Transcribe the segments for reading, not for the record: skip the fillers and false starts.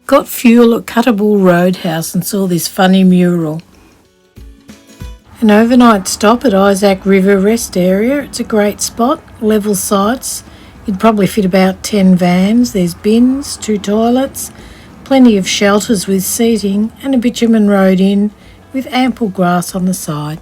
Got fuel at Cuttable Roadhouse and saw this funny mural. An overnight stop at Isaac River Rest Area. It's a great spot, level sites. You'd probably fit about 10 vans. There's bins, 2 toilets, plenty of shelters with seating and a bitumen road in with ample grass on the side.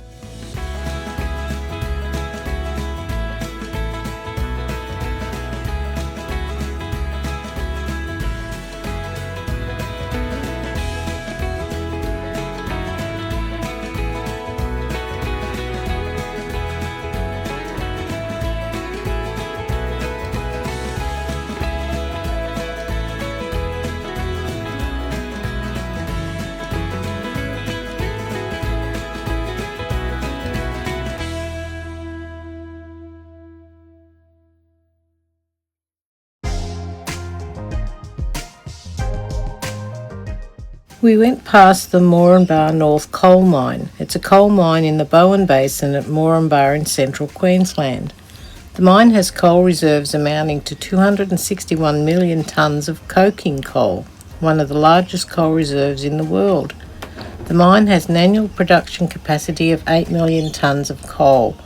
We went past the Moranbah North Coal Mine. It's a coal mine in the Bowen Basin at Moranbah in central Queensland. The mine has coal reserves amounting to 261 million tonnes of coking coal, one of the largest coal reserves in the world. The mine has an annual production capacity of 8 million tonnes of coal.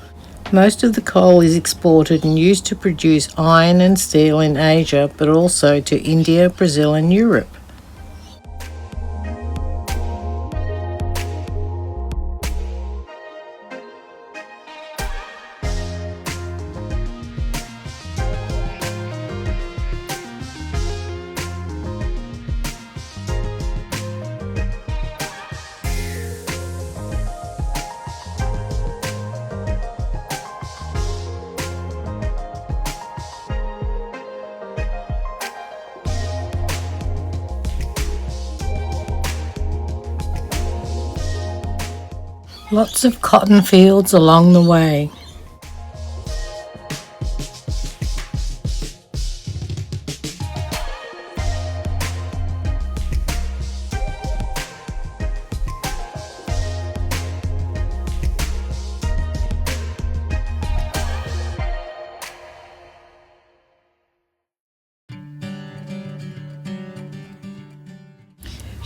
Most of the coal is exported and used to produce iron and steel in Asia, but also to India, Brazil and Europe. Lots of cotton fields along the way.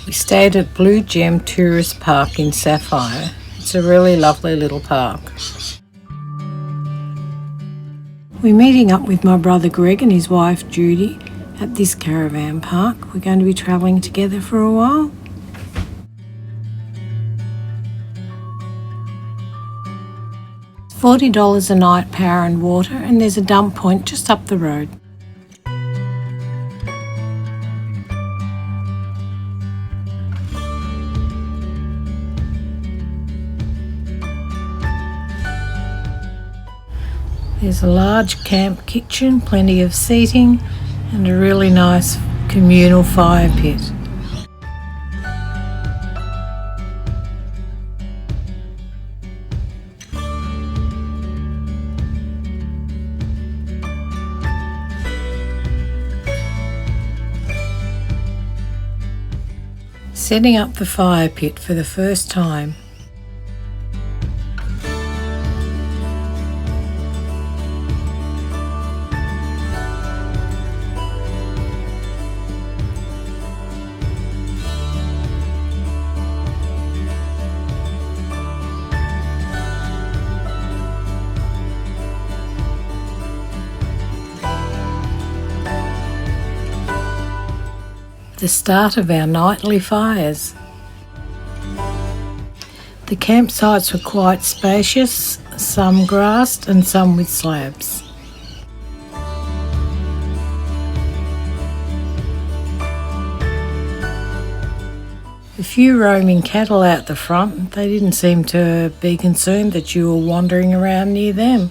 We stayed at Blue Gem Tourist Park in Sapphire. It's a really lovely little park. We're meeting up with my brother Greg and his wife Judy at this caravan park. We're going to be travelling together for a while. It's $40 a night, power and water, and there's a dump point just up the road. There's a large camp kitchen, plenty of seating and a really nice communal fire pit. Setting up the fire pit for the first time. The start of our nightly fires. The campsites were quite spacious, some grassed and some with slabs. A few roaming cattle out the front. They didn't seem to be concerned that you were wandering around near them.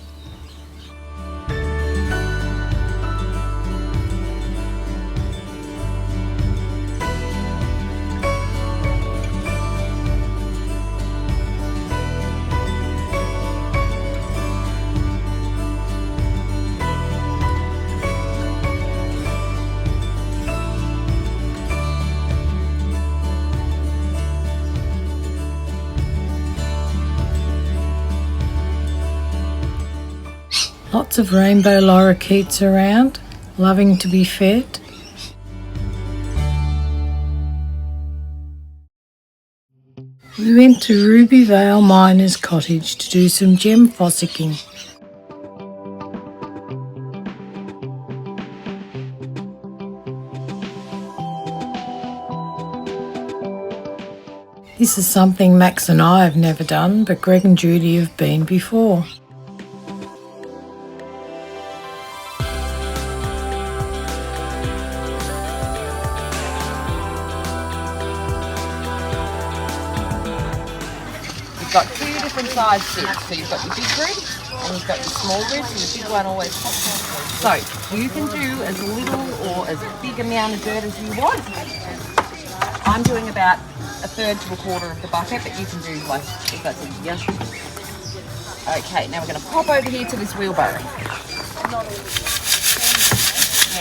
Lots of rainbow lorikeets around, loving to be fed. We went to Rubyvale Miners Cottage to do some gem fossicking. This is something Max and I have never done, but Greg and Judy have been before. You've got two different size bits. So you've got your big rib and you've got your small ribs, and the big one always pops off. So you can do as little or as big amount of dirt as you want. I'm doing about a third to a quarter of the bucket, but you can do like, if that's easier. Okay, now we're going to pop over here to this wheelbarrow.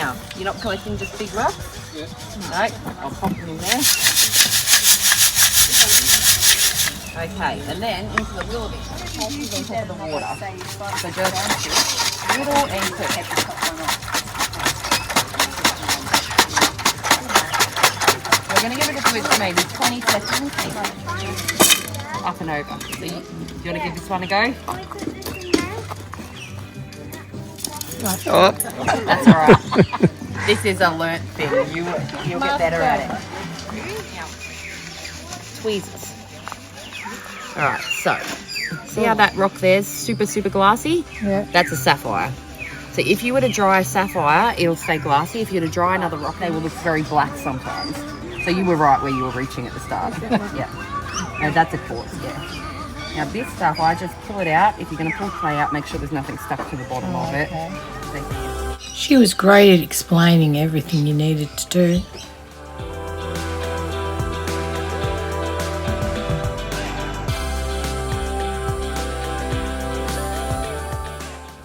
Now, you're not collecting just big rocks? Yeah. No, I'll pop them in there. Okay, and then into the wheel of it. Pulses on top of the water. So just little and quick. We're going to give it a twist maybe 20 seconds. Up and over. So do you want to give this one a go? Oh. That's all right. This is a learnt thing. You'll get better at it. Tweezers. All right, so see how that rock there's super glassy? Yeah. That's a sapphire. So if you were to dry a sapphire, it'll stay glassy. If you were to dry another rock, they will look very black sometimes. So you were right where you were reaching at the start. Yeah. No, that's a quartz, yeah. Now this stuff, I just pull it out. If you're going to pull clay out, make sure there's nothing stuck to the bottom of it. She was great at explaining everything you needed to do.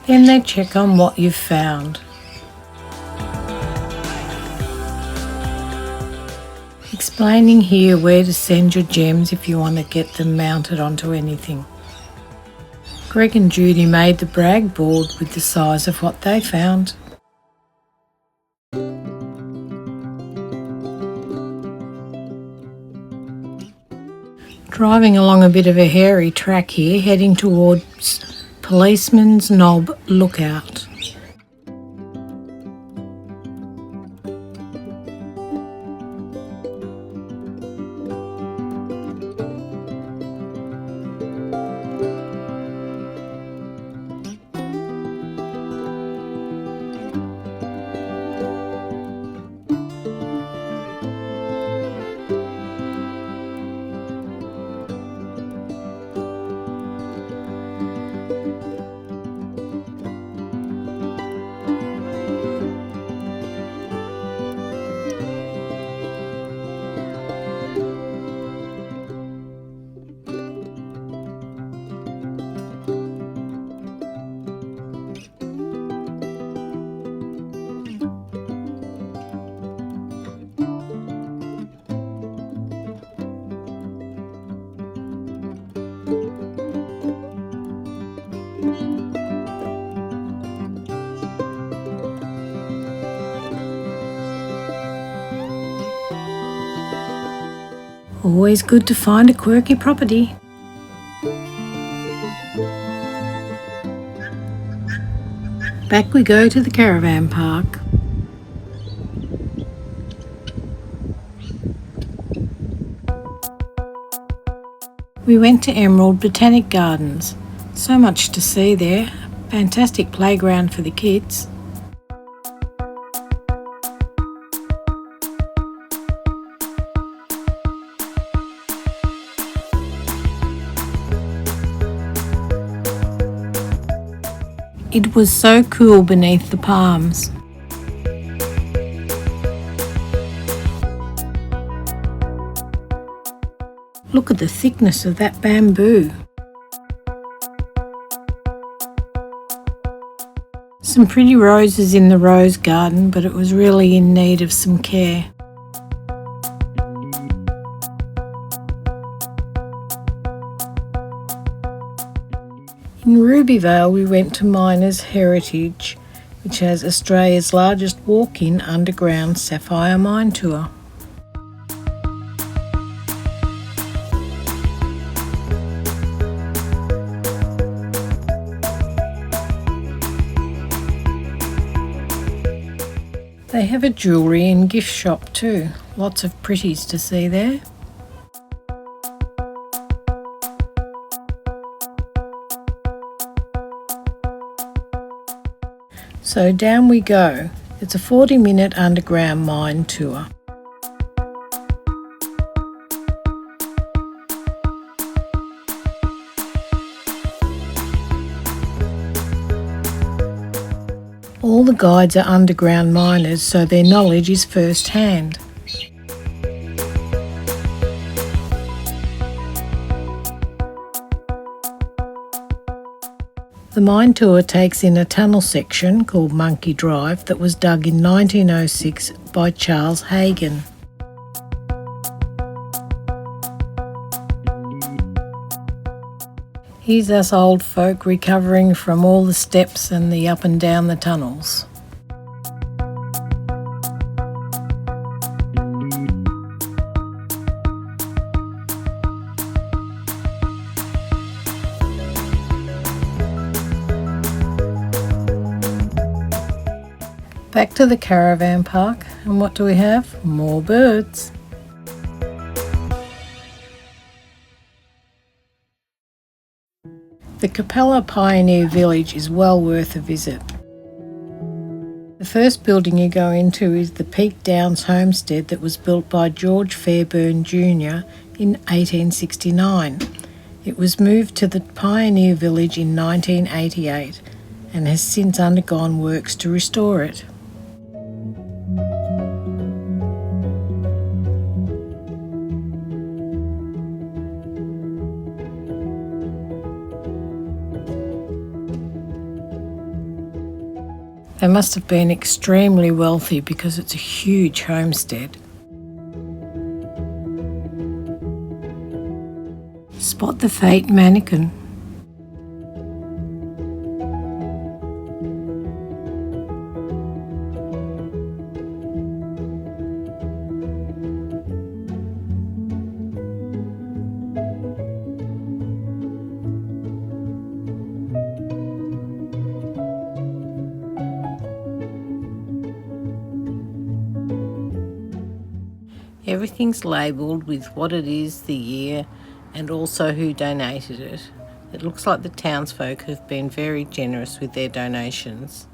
Then they check on what you've found. Explaining here where to send your gems if you want to get them mounted onto anything. Greg and Judy made the brag board with the size of what they found. Driving along a bit of a hairy track here, heading towards Policeman's Knob Lookout. Always good to find a quirky property. Back we go to the caravan park. We went to Emerald Botanic Gardens. So much to see there. Fantastic playground for the kids. It was so cool beneath the palms. Look at the thickness of that bamboo. Some pretty roses in the rose garden, but it was really in need of some care. In Rubyvale we went to Miners Heritage, which has Australia's largest walk-in underground sapphire mine tour. They have a jewellery and gift shop too. Lots of pretties to see there. So down we go. It's a 40-minute underground mine tour. All the guides are underground miners, so their knowledge is first-hand. The mine tour takes in a tunnel section called Monkey Drive that was dug in 1906 by Charles Hagan. Here's us old folk recovering from all the steps and the up and down the tunnels. Back to the caravan park, and what do we have? More birds. The Capella Pioneer Village is well worth a visit. The first building you go into is the Peak Downs homestead that was built by George Fairburn Jr. in 1869. It was moved to the Pioneer Village in 1988 and has since undergone works to restore it. They must have been extremely wealthy because it's a huge homestead. Spot the fate mannequin. Everything's labelled with what it is, the year, and also who donated it. It looks like the townsfolk have been very generous with their donations.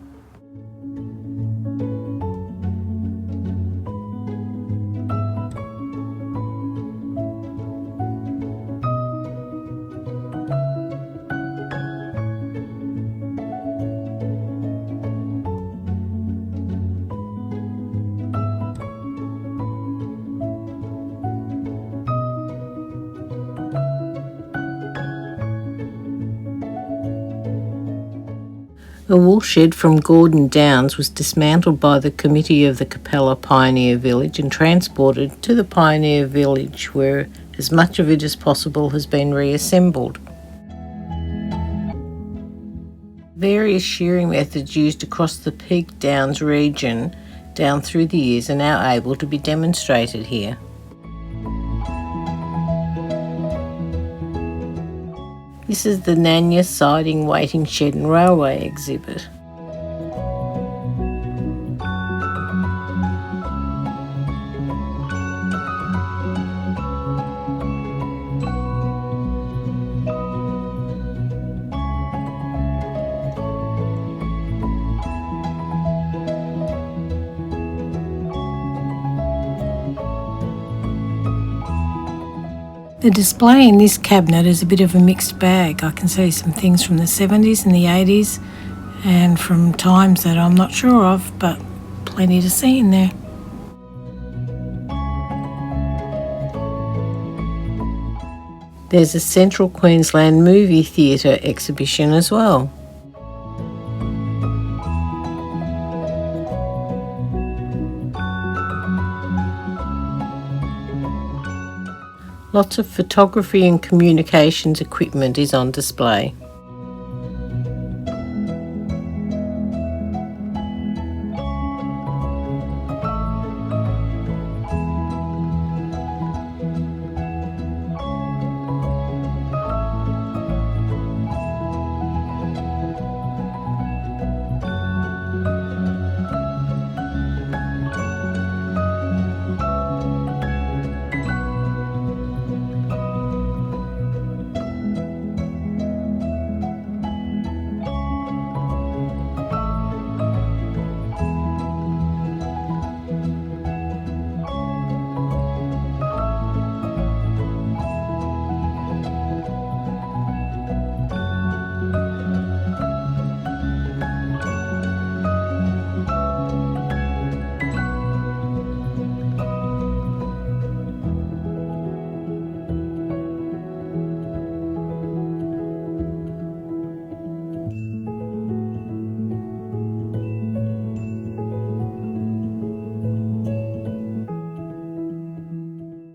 A wool shed from Gordon Downs was dismantled by the committee of the Capella Pioneer Village and transported to the Pioneer Village, where as much of it as possible has been reassembled. Various shearing methods used across the Peak Downs region down through the years are now able to be demonstrated here. This is the Nanya Siding Waiting Shed and Railway exhibit. The display in this cabinet is a bit of a mixed bag. I can see some things from the 70s and the 80s and from times that I'm not sure of, but plenty to see in there. There's a Central Queensland movie theatre exhibition as well. Lots of photography and communications equipment is on display.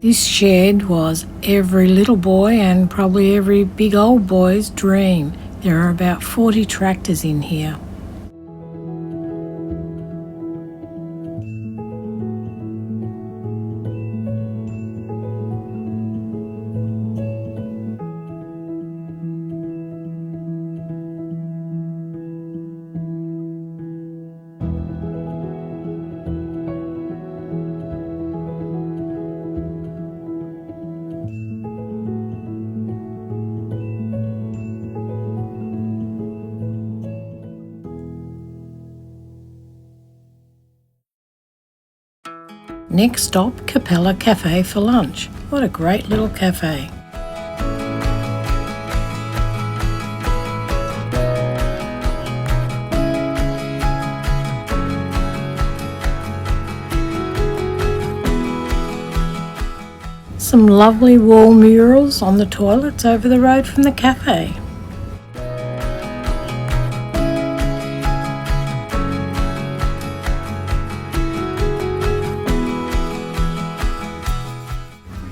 This shed was every little boy and probably every big old boy's dream. There are about 40 tractors in here. Next stop, Capella Cafe for lunch. What a great little cafe. Some lovely wall murals on the toilets over the road from the cafe.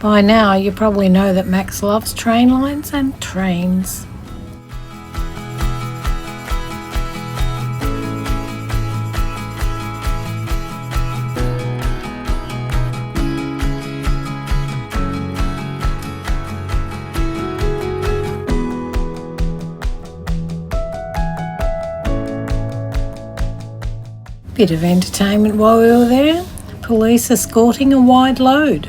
By now you probably know that Max loves train lines and trains. Bit of entertainment while we were there. Police escorting a wide load.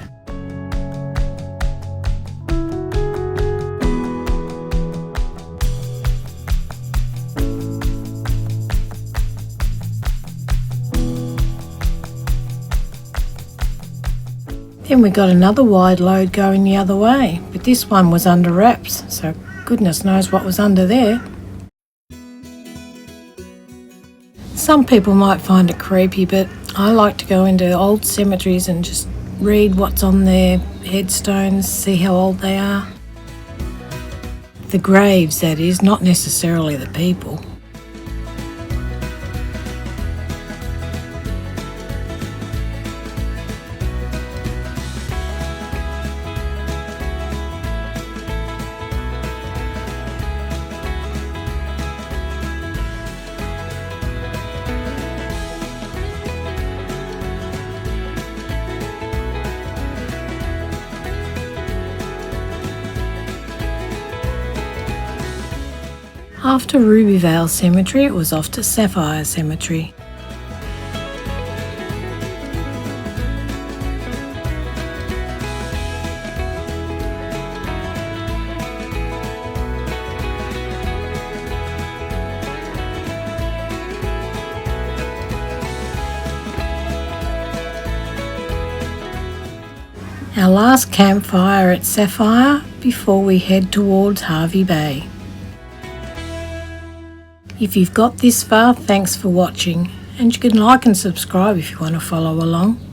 Then we got another wide load going the other way, but this one was under wraps, so goodness knows what was under there. Some people might find it creepy, but I like to go into old cemeteries and just read what's on their headstones, see how old they are. The graves, that is, not necessarily the people. After Rubyvale Cemetery, it was off to Sapphire Cemetery. Our last campfire at Sapphire before we head towards Hervey Bay. If you've got this far, thanks for watching, and you can like and subscribe if you want to follow along.